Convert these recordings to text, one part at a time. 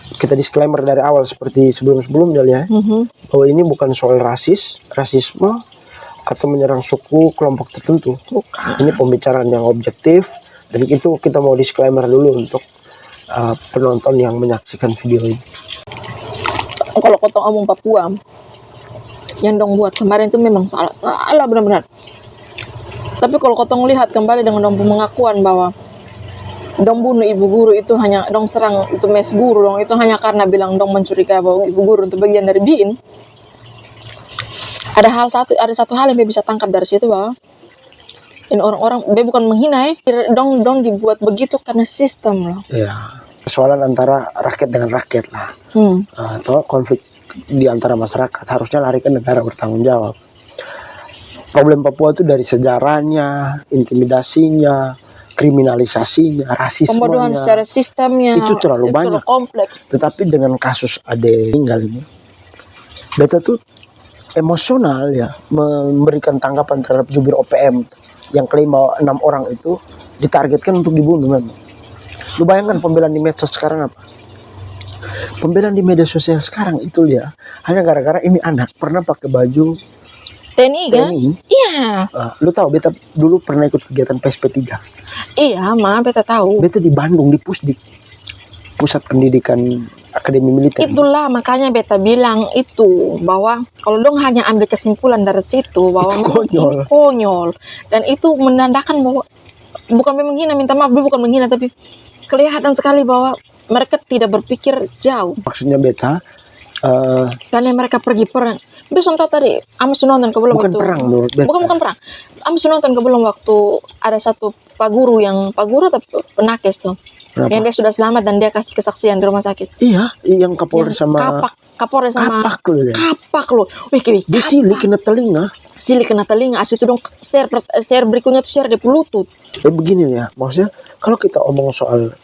kita disclaimer dari awal seperti sebelum-sebelumnya ya, bahwa ini bukan soal rasisme atau menyerang suku kelompok tertentu. Bukan. Ini pembicaraan yang objektif, dan itu kita mau disclaimer dulu untuk penonton yang menyaksikan video ini. Kalau kotong omong Papua yang dong buat kemarin itu memang salah benar-benar. Tapi kalau kotong lihat kembali dengan dong pengakuan bahwa dong bunuh ibu guru itu hanya dong serang itu mes guru dong itu hanya karena bilang dong mencurigai bahwa ibu guru untuk bagian dari BIN. Ada satu hal yang bisa tangkap dari situ bahwa ini orang-orang bukan menghina dong dibuat begitu karena sistem loh. Ya, persoalan antara rakyat dengan rakyat lah. Atau konflik di antara masyarakat, harusnya lari ke negara bertanggung jawab. Problem Papua itu dari sejarahnya, intimidasinya, kriminalisasinya, rasismenya, pembodohan secara sistemnya itu terlalu banyak, kompleks. Tetapi dengan kasus Ade tinggal ini, beta tuh emosional ya, memberikan tanggapan terhadap jubir OPM yang klaim bahwa 6 orang itu ditargetkan untuk dibunuh. Memang lu bayangkan pembelaan di medsos sekarang apa? Pembelaan di media sosial sekarang itu ya hanya gara-gara ini anak pernah pakai baju TNI kan? Iya. Lu tahu beta dulu pernah ikut kegiatan PSP 3. Iya, beta tahu. Beta di Bandung di Pusdik, Pusat Pendidikan Akademi Militer. Itulah makanya beta bilang itu bahwa kalau dong hanya ambil kesimpulan dari situ bahwa itu ini konyol dan itu menandakan bahwa bukan menghina, minta maaf, bukan menghina, tapi kelihatan sekali bahwa mereka tidak berpikir jauh. Maksudnya beta karena mereka pergi perang. Besok tadi Amas nonton ke belum bukan waktu, perang menurut beta. Bukan perang. Amas nonton ke belum waktu ada satu pak guru atau penakes tuh. Kenapa? Yang dia sudah selamat dan dia kasih kesaksian di rumah sakit. Iya, yang Kapolres sama Kapolres sama kapak lu. Wih, dia silik kena telinga. Asli itu dong share berikutnya tuh share di pelutut. Begini ya, maksudnya kalau kita omong soal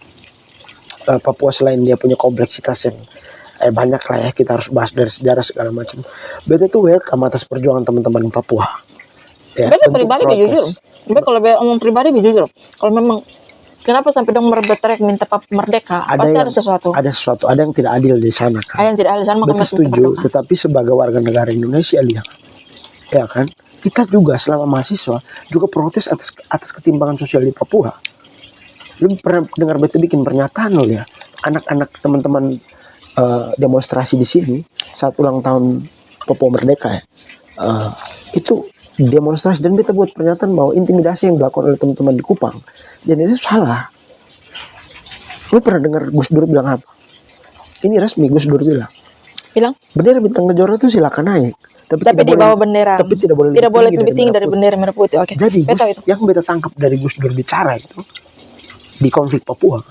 Papua selain dia punya kompleksitas yang banyak lah ya, kita harus bahas dari sejarah segala macam. Beta tuh welcome atas perjuangan teman-teman Papua. Ya, beta pribadi jujur. Beta kalau omong pribadi jujur. Kalau memang kenapa sampai dong berteriak minta merdeka? Pasti ada sesuatu. Ada sesuatu, ada yang tidak adil di sana kan. Ada yang tidak adil di sana. Beta setuju, tetapi sebagai warga negara Indonesia lihat, ya kan, kita juga selama mahasiswa juga protes atas ketimpangan sosial di Papua. Lu pernah dengar beta bikin pernyataan lo ya, anak-anak teman-teman demonstrasi di sini saat ulang tahun Papua Merdeka ya, itu demonstrasi dan beta buat pernyataan bahwa intimidasi yang dilakukan oleh teman-teman di Kupang dan itu salah. Lu pernah dengar Gus Dur bilang apa? Ini resmi, Gus Dur bilang bendera bintang kejora itu silakan naik, tapi di bawah bendera, tapi tidak boleh lebih tinggi dari bendera merah putih. Oke. Jadi yang beta tangkap dari Gus Dur bicara itu di konflik Papua,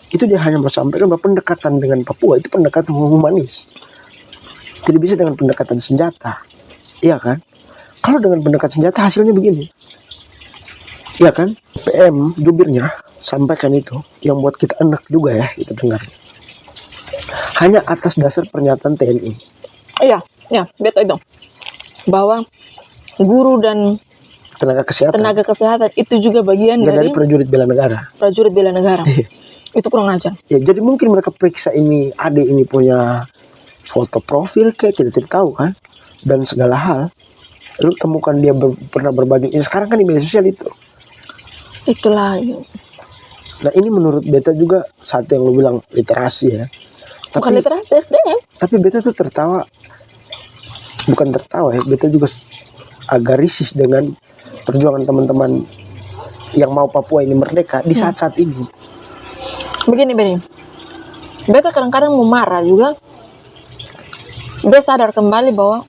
itu dia hanya menyampaikan bahwa pendekatan dengan Papua itu pendekatan humanis, tidak bisa dengan pendekatan senjata, iya kan? Kalau dengan pendekatan senjata hasilnya begini, iya kan? PM jubirnya sampaikan itu yang buat kita enak juga ya kita dengar. Hanya atas dasar pernyataan TNI. Iya, beta itu bahwa guru dan tenaga kesehatan itu juga bagian dari prajurit bela negara. Itu kurang ajar. Ya, jadi mungkin mereka periksa ini adik ini punya foto profil kayak kita tidak tahu kan, dan segala hal. Lu temukan dia pernah berbaju ini sekarang kan di media sosial itu. Itulah. Nah ini menurut beta juga satu yang lu bilang literasi ya. Bukan literasi SDM. Tapi beta tuh bukan tertawa ya, beta juga agak risih dengan perjuangan teman-teman yang mau Papua ini merdeka di saat-saat ini. Begini, beta kadang-kadang mau marah juga. Beta sadar kembali bahwa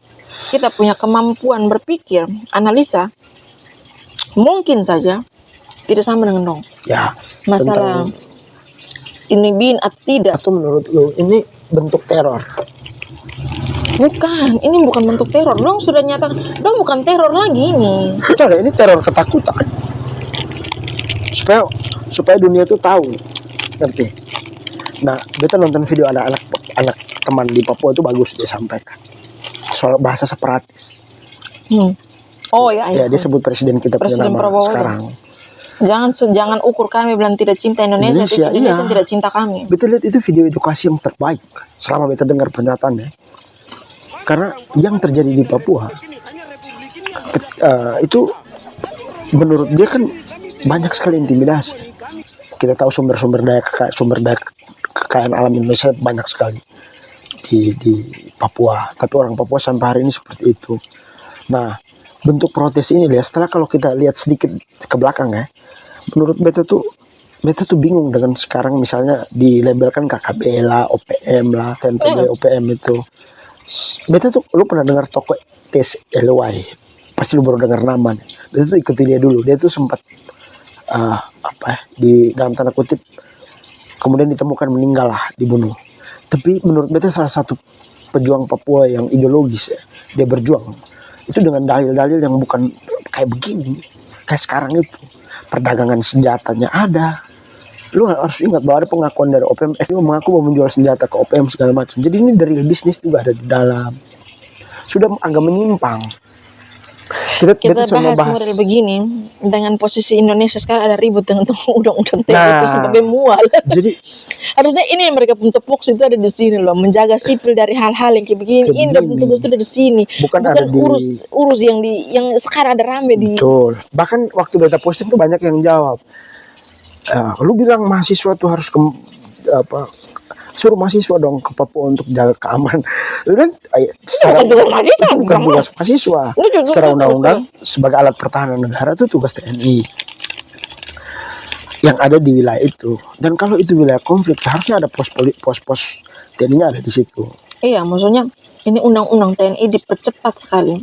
kita punya kemampuan berpikir, analisa, mungkin saja tidak sama dengan dong. Ya, masalah ini BIN atau tidak. Atau menurut lu ini bentuk teror? Bukan, ini bukan bentuk teror. Dong sudah nyatakan, dong bukan teror lagi ini. Betul ya, ini teror ketakutan. Supaya dunia itu tahu, ngerti? Nah, beta nonton video anak teman di Papua itu bagus dia sampaikan soal bahasa separatis. Oh ya. Ya dia sebut presiden kita punya nama Prabowo sekarang. Jangan ukur kami bilang tidak cinta Indonesia, Indonesia, Indonesia iya. tidak cinta kami. Beta lihat itu video edukasi yang terbaik selama beta dengar pernyataannya. Karena yang terjadi di Papua itu menurut dia kan banyak sekali intimidasi. Kita tahu sumber daya kekayaan alam Indonesia banyak sekali di Papua. Tapi orang Papua sampai hari ini seperti itu. Nah, bentuk protes ini ya, setelah kalau kita lihat sedikit ke belakang ya, menurut beta tuh bingung dengan sekarang misalnya dilabelkan KKB lah, OPM lah, TNPB, OPM itu. Beta tuh, lu pernah dengar toko Tes LY? Pasti lu baru dengar nama nih. Beta tuh ikuti dia dulu. Dia tuh sempat di dalam tanda kutip kemudian ditemukan meninggal lah, dibunuh. Tapi menurut beta salah satu pejuang Papua yang ideologis ya. Dia berjuang itu dengan dalil-dalil yang bukan kayak begini, kayak sekarang itu perdagangan senjatanya ada. Lu harus ingat bahwa ada pengakuan dari OPM, FPI mengaku mau menjual senjata ke OPM segala macam. Jadi ini dari bisnis juga ada di dalam. Sudah agak menyimpang. Kita bahas model begini dengan posisi Indonesia sekarang ada ribut dengan undang-undang TNI itu sampai mual. Jadi harusnya ini yang mereka pun tepuk itu ada di sini loh, menjaga sipil dari hal-hal yang kayak begini. Ini betul ada di sini. Bukan ada urus yang sekarang ada rame di. Betul. Bahkan waktu beta posting tuh banyak yang jawab. Lu bilang mahasiswa tuh harus suruh mahasiswa dong ke Papua untuk jaga keamanan. Lu bilang itu bukan tugas mahasiswa. Secara undang-undang sebagai alat pertahanan negara itu tugas TNI yang ada di wilayah itu. Dan kalau itu wilayah konflik harusnya ada pos-pos TNI-nya ada di situ. Iya, maksudnya ini undang-undang TNI dipercepat sekali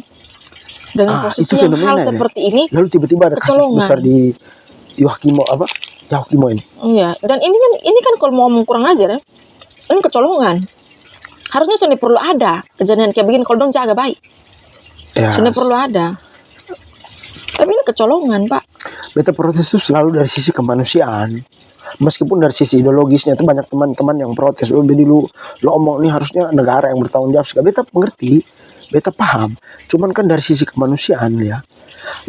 dengan posisi yang hal seperti ini. Lalu tiba-tiba ada kasus besar di Yahukimo ini. Iya, dan ini kan kalau mau ngomong kurang ajar ya, ini kecolongan. Harusnya sini perlu ada kejadian kayak begini kalau dong jaga baik. Ya. Sini perlu ada. Tapi ini kecolongan, Pak. Beta protes itu selalu dari sisi kemanusiaan. Meskipun dari sisi ideologisnya itu banyak teman-teman yang protes. Jadi lu omong ini harusnya negara yang bertanggung jawab. Beta mengerti, beta paham. Cuman kan dari sisi kemanusiaan ya,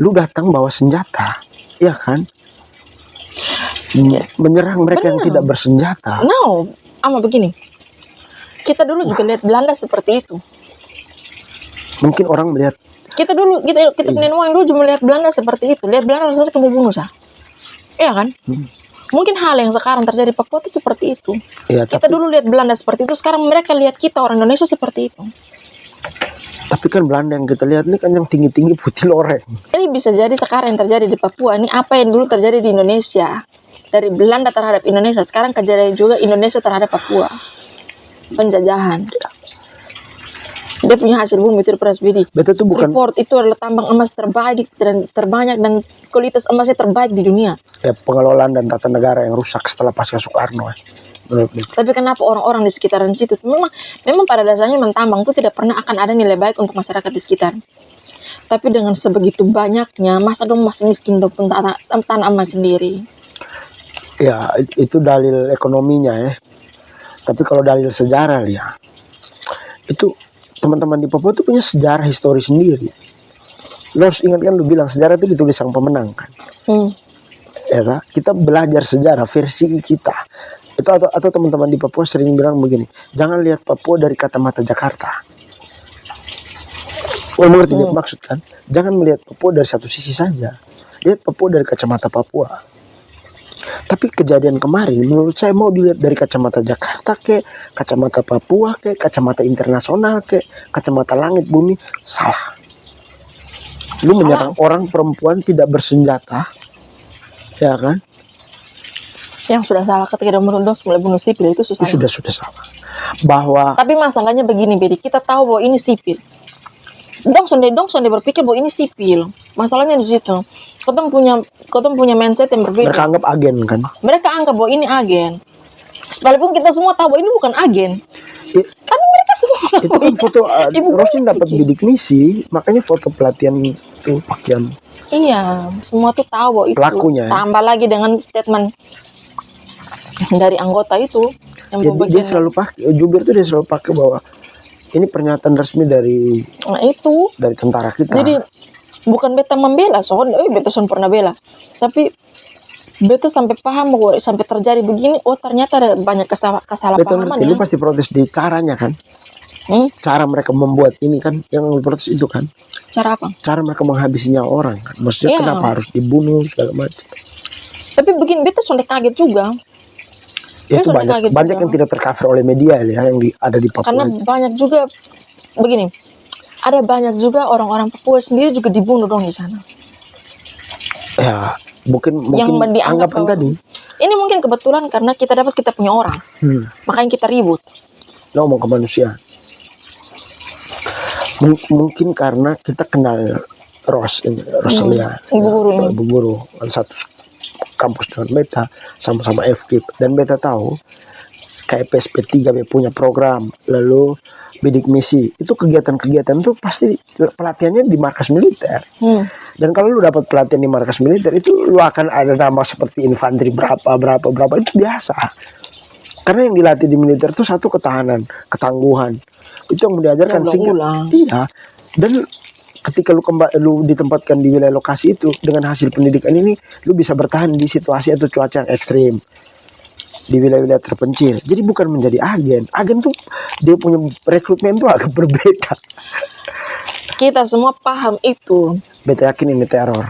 lu datang bawa senjata, ya kan? Menyerang mereka yang tidak bersenjata. Ama begini. Kita dulu juga lihat Belanda seperti itu. Mungkin orang melihat kita punya uang dulu juga melihat Belanda seperti itu. Lihat Belanda harusnya kamu bunuh sah. Iya kan? Mungkin hal yang sekarang terjadi di Papua itu seperti itu. Ya, kita dulu lihat Belanda seperti itu, sekarang mereka lihat kita orang Indonesia seperti itu. Tapi kan Belanda yang kita lihat ini kan yang tinggi-tinggi putih loreng. Ini bisa jadi sekarang yang terjadi di Papua ini apa yang dulu terjadi di Indonesia. Dari Belanda terhadap Indonesia, sekarang kejadian juga Indonesia terhadap Papua. Penjajahan. Dia punya hasil bumi itu di Betul tuh bukan. Report itu adalah tambang emas terbanyak dan kualitas emasnya terbaik di dunia. Ya, pengelolaan dan tata negara yang rusak setelah pasca Soekarno. Tapi kenapa orang-orang di sekitaran situ memang pada dasarnya mentambang itu tidak pernah akan ada nilai baik untuk masyarakat di sekitar. Tapi dengan sebegitu banyaknya, masa dong masih miskin dong pun tanah emas sendiri. Ya, itu dalil ekonominya ya. Tapi kalau dalil sejarah ya, itu teman-teman di Papua itu punya sejarah histori sendiri. Lo harus ingat kan, lu bilang sejarah itu ditulis sang pemenang kan. Ya, kita belajar sejarah versi kita. Itu atau teman-teman di Papua sering bilang begini, jangan lihat Papua dari kacamata Jakarta. Lo mengerti maksud kan? Jangan melihat Papua dari satu sisi saja. Lihat Papua dari kacamata Papua. Tapi kejadian kemarin menurut saya mau dilihat dari kacamata Jakarta ke kacamata Papua ke kacamata internasional ke kacamata langit bumi, salah. Lu menyerang orang perempuan tidak bersenjata, ya kan? Yang sudah salah ketika dia mulai bunuh sipil itu susah. Sudah salah. Bahwa tapi masalahnya begini, Bedi, kita tahu bahwa ini sipil. Dong sonde berpikir bahwa ini sipil. Masalahnya di situ. Kotong punya mindset yang berbeda. Mereka anggap agen kan? Mereka anggap bahwa ini agen. Sekalipun kita semua tahu bahwa ini bukan agen. Tapi mereka semua itu kan foto Roslin dapat bidik misi, makanya foto pelatihan itu pakaian. Iya, semua tuh tahu bahwa itu. Pelakunya. Tambah lagi dengan statement dari anggota itu. Yang dia selalu pakai, jubir tuh dia selalu pakai bahwa ini pernyataan resmi dari tentara kita. Jadi bukan beta membela, beta pernah bela. Tapi Beta sampai paham kok, sampai terjadi begini. Oh ternyata ada banyak Betul kesalahpahaman ngerti. Lu ya. pasti protes di caranya kan. Hmm? Cara mereka membuat ini kan, yang lu protes itu kan. Cara apa? Cara mereka menghabisinya orang kan. Maksudnya Iya. kenapa harus dibunuh segala macam. Tapi begini, beta sudah kaget juga. Itu sudah kaget banyak juga. yang tidak tercover oleh media ya, yang ada di Papua. Karena banyak juga begini. Ada banyak juga orang-orang Papua sendiri juga dibunuh dong di sana. Ya, mungkin Yang dianggap anggapan bahwa- tadi. Ini mungkin kebetulan karena kita punya orang. Makanya kita ribut. Ngomong kemanusiaan. Mungkin karena kita kenal Rosalia, Ibu guru ini. Ibu guru satu kampus dengan beta, sama-sama FKIP, dan beta tahu kayak PSP3 punya program, lalu bidik misi, itu kegiatan-kegiatan itu pasti pelatihannya di markas militer. Dan kalau lu dapat pelatihan di markas militer itu lu akan ada nama seperti infanteri berapa itu biasa. Karena yang dilatih di militer itu satu ketahanan, ketangguhan. Itu yang diajarkan Ulang-ulang. Iya. Dan ketika lu ditempatkan di wilayah lokasi itu dengan hasil pendidikan ini, lu bisa bertahan di situasi atau cuaca yang ekstrim di wilayah-wilayah terpencil. Jadi bukan menjadi agen. Agen tuh dia punya rekrutmen tuh agak berbeda. Kita semua paham itu. Beta yakin ini teror.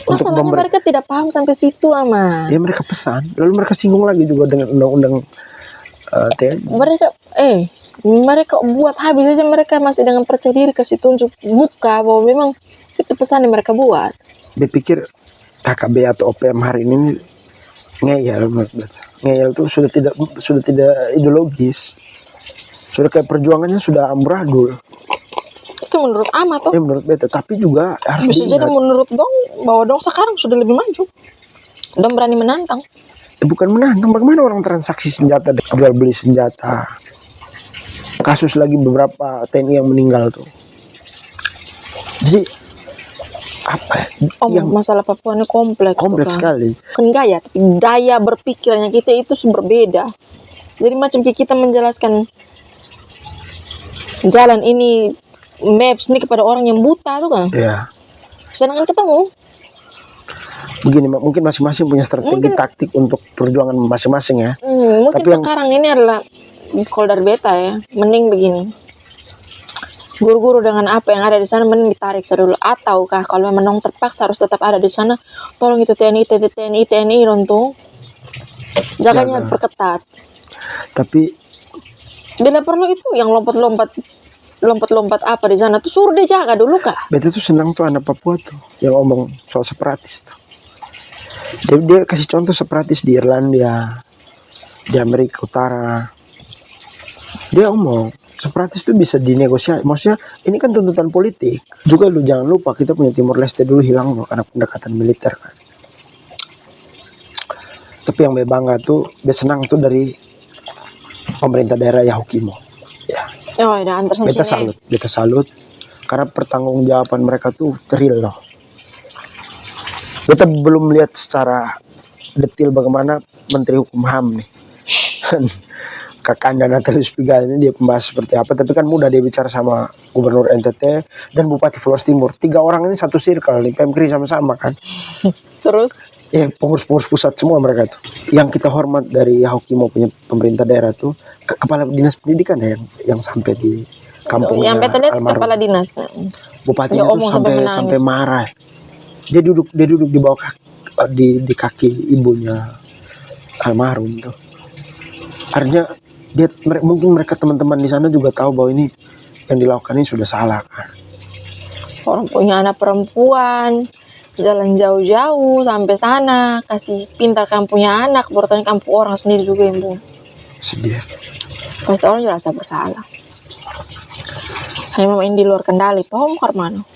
Masalahnya mereka tidak paham sampai situ, Ama. Ya mereka pesan, lalu mereka singgung lagi juga dengan undang-undang TNI. Mereka buat habis aja, mereka masih dengan percaya diri kasih tunjuk muka bahwa memang itu pesan yang mereka buat. Berpikir KKB atau OPM hari ini ngeyel menurut beta. Ngeyel tuh sudah tidak ideologis. Sudah kayak perjuangannya sudah amburadul. Itu menurut Ama toh. Ya menurut beta, tapi juga harus Bisa jadi diingat. menurut dong bahwa dong sekarang sudah lebih maju. Dong berani menantang. Bukan menantang, bagaimana orang transaksi senjata, jual beli senjata. Kasus lagi beberapa TNI yang meninggal tuh. Jadi apa ya? Masalah Papua ini kompleks tuh, kan. Sekali. Bukan gaya, tapi daya berpikirnya kita itu berbeda. Jadi macam kita menjelaskan jalan ini, maps ini kepada orang yang buta tuh kan. Ya. Sedangkan ketemu. Begini, mungkin masing-masing punya strategi taktik untuk perjuangan masing-masing ya. Mungkin Tapi sekarang ini adalah kalau dari beta ya, mending begini. Guru-guru dengan apa yang ada di sana mending ditarik dulu, ataukah kalau memang dong terpaksa harus tetap ada di sana, tolong itu TNI dong jaganya perketat. Tapi bila perlu itu yang lompat-lompat apa di sana tuh suruh dia jaga dulu kah. beta tuh senang tuh anak Papua tuh yang ngomong soal separatis tuh. Dia kasih contoh separatis di Irlandia, di Amerika Utara. Dia ngomong separatis itu bisa dinegosiasi. Maksudnya ini kan tuntutan politik. Juga lu jangan lupa kita punya Timor Leste dulu hilang loh karena pendekatan militer kan. Tapi yang bangga tuh, senang tuh dari pemerintah daerah Yahukimo. Ya. Oh, ada antar sama Beta salut karena pertanggungjawaban mereka tuh real loh. Beta belum lihat secara detail bagaimana Menteri Hukum HAM nih. Kakanda Natalius Pigai ini dia pembahas seperti apa, tapi kan mudah dia bicara sama Gubernur NTT dan Bupati Flores Timur. 3 orang ini satu circle nih, Pemkri sama-sama kan. Terus? Ya pengurus-pengurus pusat semua mereka tuh. Yang kita hormat dari Yahukimo punya pemerintah daerah tuh kepala dinas pendidikan ya yang sampai di kampungnya yang beta lihat almarhum. kepala dinas. Bupatinya tuh sampai marah. Dia duduk di bawah di kaki ibunya almarhum tuh. Artinya mungkin mereka teman-teman di sana juga tahu bahwa ini yang dilakukan ini sudah salah kan. Orang punya anak perempuan, jalan jauh-jauh sampai sana, kasih pintar kamu punya anak, bertanya kampung orang sendiri juga yang bunuh. Sedih. Pasti orang merasa bersalah. Hanya memang ini di luar kendali, toh Karmano.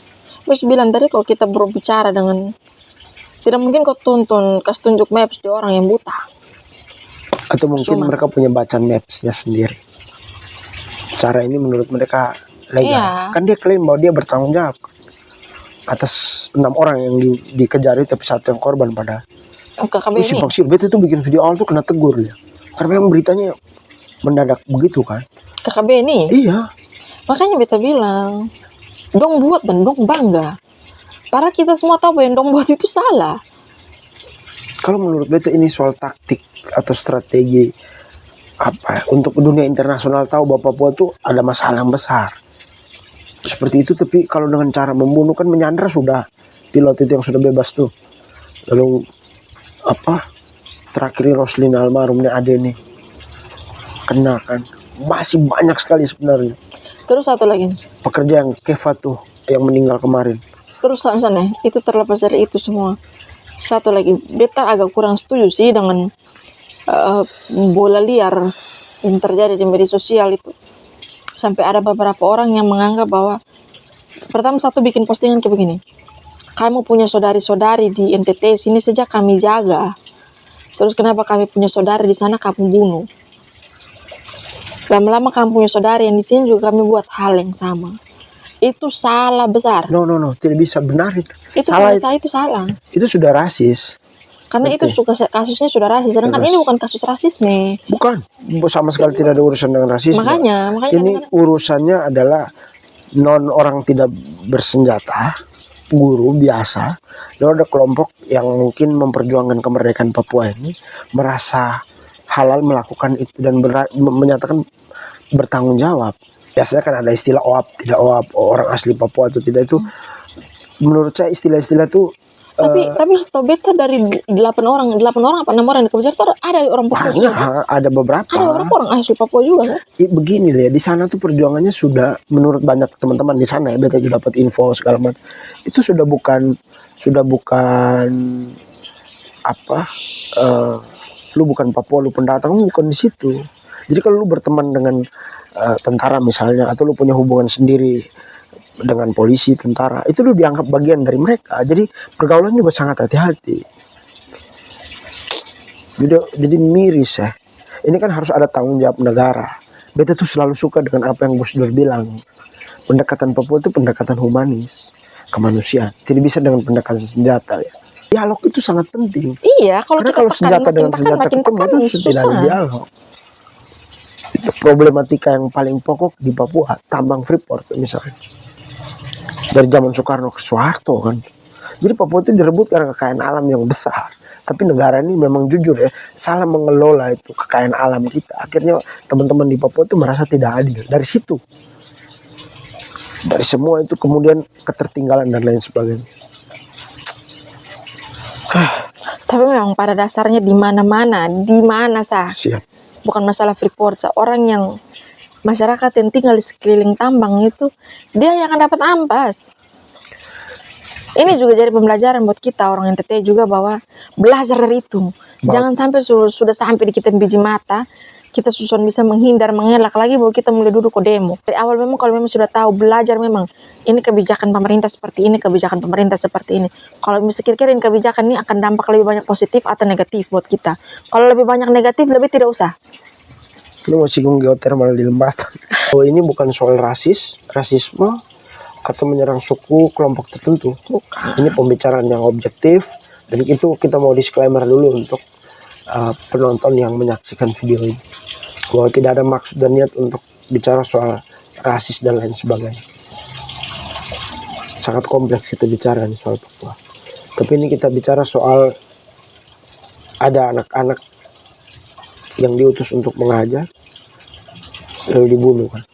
Terus bilang tadi kalau kita berbicara dengan tidak mungkin kau kasih tunjuk maps di orang yang buta. Atau mungkin mereka punya bacaan mapsnya sendiri. Cara ini menurut mereka legal. Iya. Kan dia klaim bahwa dia bertanggung jawab atas 6 orang yang dikejar itu, tapi 1 yang korban pada. KKB Si ini. Paksir Beta itu bikin video awal tuh kena tegur dia. Karena memang beritanya mendadak begitu kan. KKB ini. Iya. Makanya beta bilang, dong buat dan dong bangga. Padahal kita semua tahu bahwa yang dong buat itu salah. Kalau menurut beta ini soal taktik atau strategi apa ya, untuk dunia internasional tahu bahwa Papua tuh ada masalah yang besar seperti itu. Tapi kalau dengan cara membunuh kan menyandra sudah pilot itu yang sudah bebas tuh. Lalu apa terakhir Roslin almarhum nih ade nih kena kan, masih banyak sekali sebenarnya Terus satu lagi. pekerja yang Keva tuh yang meninggal kemarin. Terus sana itu terlepas dari itu semua. Satu lagi, beta agak kurang setuju sih dengan bola liar yang terjadi di media sosial itu. Sampai ada beberapa orang yang menganggap bahwa pertama satu bikin postingan kayak begini. Kamu punya saudari-saudari di NTT sini sejak kami jaga. Terus kenapa kami punya saudari di sana kamu bunuh? Lama-lama kamu punya saudari yang di sini juga kami buat hal yang sama. Itu salah besar. No, tidak bisa, benar itu. Itu Salah, itu salah. itu sudah rasis. Karena itu kasusnya sudah rasis, sedangkan ini bukan kasus rasisme. Bukan, sama sekali tidak ada urusan dengan rasisme. Makanya Ini urusannya adalah non orang tidak bersenjata, guru biasa. Lalu ada kelompok yang mungkin memperjuangkan kemerdekaan Papua ini merasa halal melakukan itu dan menyatakan bertanggung jawab. Biasanya kan ada istilah OAP, tidak OAP, orang asli Papua atau tidak itu. Menurut saya istilah-istilah itu tapi setahu beta dari 8 orang apa 6 orang di kejar itu ada orang Papua banyak, juga. ada beberapa. Ada beberapa orang asli Papua juga kan? Begini ya, di sana tuh perjuangannya sudah, menurut banyak teman-teman di sana ya, beta juga dapat info segala macam. Itu sudah bukan apa? Lu bukan Papua, lu pendatang, lu bukan di situ. Jadi kalau lu berteman dengan tentara misalnya, atau lu punya hubungan sendiri dengan polisi, tentara, itu lu dianggap bagian dari mereka. Jadi pergaulan juga sangat hati-hati. Jadi miris ya. Ini kan harus ada tanggung jawab negara. Beta tuh selalu suka dengan apa yang Gus Dur bilang. Pendekatan Papua itu pendekatan humanis, kemanusiaan. Tidak bisa dengan pendekatan senjata ya. Dialog itu sangat penting. Iya, Karena kalau senjata dengan senjata ketemu itu tidak ada dialog. Itu problematika yang paling pokok di Papua, tambang Freeport misalnya. Dari zaman Soekarno ke Soeharto kan. Jadi Papua itu direbut karena kekayaan alam yang besar. Tapi negara ini memang jujur ya, salah mengelola itu kekayaan alam kita. Akhirnya teman-teman di Papua itu merasa tidak adil. Dari situ. Dari semua itu kemudian ketertinggalan dan lain sebagainya. Tapi memang pada dasarnya di mana sah. Siap. Bukan masalah Freeport sah. Orang yang masyarakat yang tinggal di sekeliling tambang itu dia yang akan dapat ampas. Ini juga jadi pembelajaran buat kita orang NTT juga bahwa belajar dari itu. Jangan sampai sudah sampai di kita biji mata, kita susun bisa menghindar, mengelak lagi bahwa kita mulai duduk ke demo. Dari awal memang kalau memang sudah tahu belajar memang ini kebijakan pemerintah seperti ini, kebijakan pemerintah seperti ini. Kalau misalnya kira-kira ini kebijakan ini akan dampak lebih banyak positif atau negatif buat kita. Kalau lebih banyak negatif lebih tidak usah. Ini mau singgung geotermal di Lembata. Oh, ini bukan soal rasisme atau menyerang suku kelompok tertentu. Bukan. Ini pembicaraan yang objektif, dan itu kita mau disclaimer dulu untuk penonton yang menyaksikan video ini, bahwa tidak ada maksud dan niat untuk bicara soal rasis dan lain sebagainya. Sangat kompleks kita bicara nih soal Papua. Tapi ini kita bicara soal ada anak-anak yang diutus untuk mengajar lalu dibunuh kan.